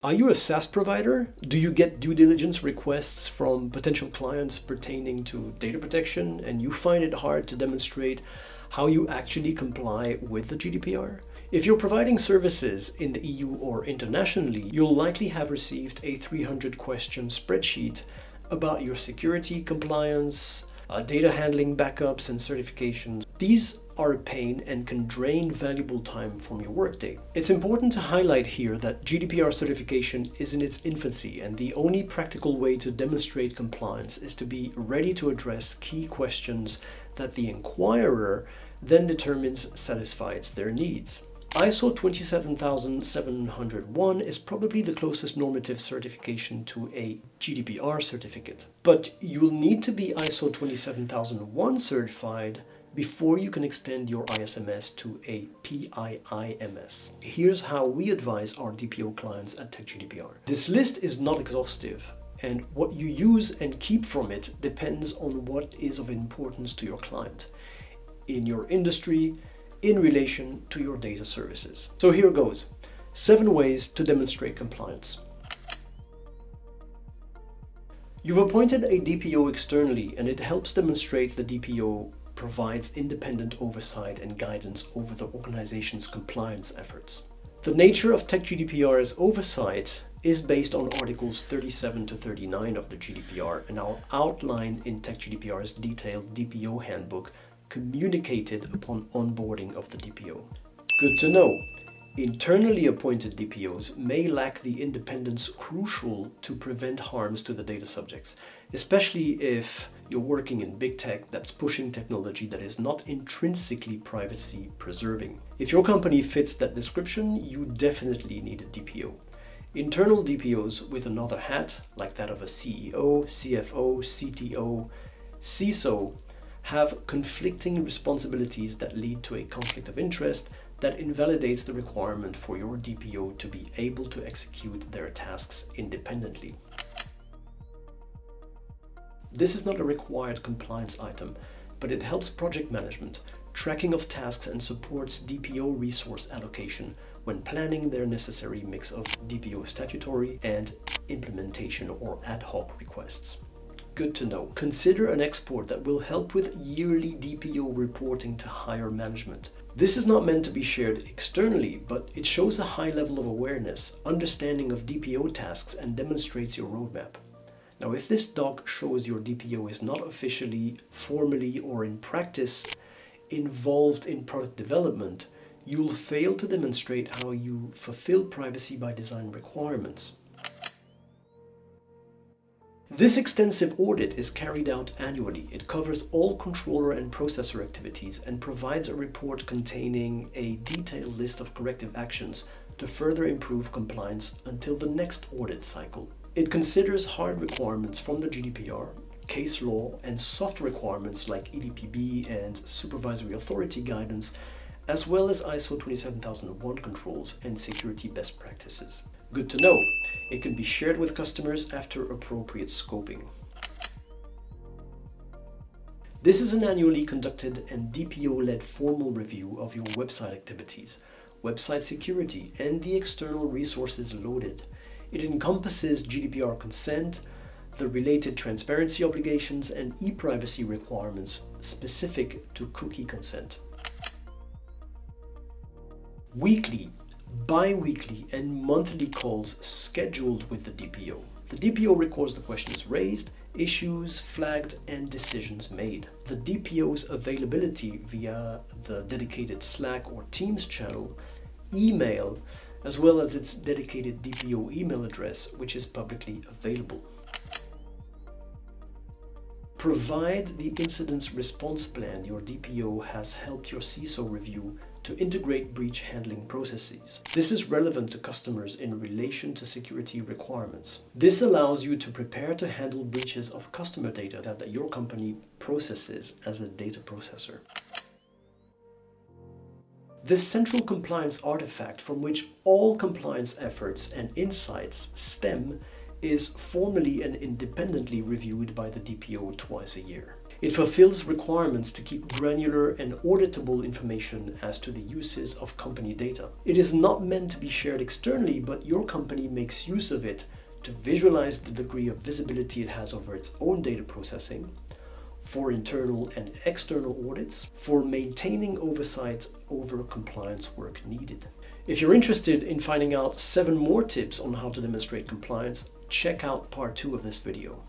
Are you a SaaS provider? Do you get due diligence requests from potential clients pertaining to data protection and you find it hard to demonstrate how you actually comply with the GDPR? If you're providing services in the EU or internationally, you'll likely have received a 300-question spreadsheet about your security, compliance, data handling, backups, and certifications. These are a pain and can drain valuable time from your workday. It's important to highlight here that GDPR certification is in its infancy, and the only practical way to demonstrate compliance is to be ready to address key questions that the inquirer then determines satisfies their needs. ISO 27701 is probably the closest normative certification to a GDPR certificate, but you'll need to be ISO 27001 certified before you can extend your ISMS to a PIIMS. Here's how we advise our DPO clients at TechGDPR. This list is not exhaustive, and what you use and keep from it depends on what is of importance to your client, in your industry, in relation to your data services. So here goes. 7 ways to demonstrate compliance. You've appointed a DPO externally, and it helps demonstrate the DPO provides independent oversight and guidance over the organization's compliance efforts. The nature of TechGDPR's oversight is based on Articles 37 to 39 of the GDPR and are outlined in TechGDPR's detailed DPO handbook communicated upon onboarding of the DPO. Good to know. Internally appointed DPOs may lack the independence crucial to prevent harms to the data subjects, especially if you're working in big tech that's pushing technology that is not intrinsically privacy preserving. If your company fits that description, you definitely need a DPO. Internal DPOs with another hat, like that of a CEO, CFO, CTO, CISO, have conflicting responsibilities that lead to a conflict of interest that invalidates the requirement for your DPO to be able to execute their tasks independently. This is not a required compliance item, but it helps project management, tracking of tasks, and supports DPO resource allocation when planning their necessary mix of DPO statutory and implementation or ad hoc requests. Good to know. Consider an export that will help with yearly DPO reporting to higher management. This is not meant to be shared externally, but it shows a high level of awareness, understanding of DPO tasks, and demonstrates your roadmap. Now, if this doc shows your DPO is not officially, formally, or in practice involved in product development, you'll fail to demonstrate how you fulfill privacy by design requirements. This extensive audit is carried out annually. It covers all controller and processor activities and provides a report containing a detailed list of corrective actions to further improve compliance until the next audit cycle. It considers hard requirements from the GDPR, case law, and soft requirements like EDPB and supervisory authority guidance, as well as ISO 27001 controls and security best practices. Good to know. It can be shared with customers after appropriate scoping. This is an annually conducted and DPO-led formal review of your website activities, website security, and the external resources loaded. It encompasses GDPR consent, the related transparency obligations, and e-privacy requirements specific to cookie consent. Weekly, bi-weekly, and monthly calls scheduled with the DPO. The DPO records the questions raised, issues flagged, and decisions made. The DPO's availability via the dedicated Slack or Teams channel, email, as well as its dedicated DPO email address, which is publicly available. Provide the incident response plan your DPO has helped your CISO review to integrate breach handling processes. This is relevant to customers in relation to security requirements. This allows you to prepare to handle breaches of customer data that your company processes as a data processor. This central compliance artifact from which all compliance efforts and insights stem is formally and independently reviewed by the DPO twice a year. It fulfills requirements to keep granular and auditable information as to the uses of company data. It is not meant to be shared externally, but your company makes use of it to visualize the degree of visibility it has over its own data processing, for internal and external audits, for maintaining oversight over compliance work needed. If you're interested in finding out 7 more tips on how to demonstrate compliance, check out part 2 of this video.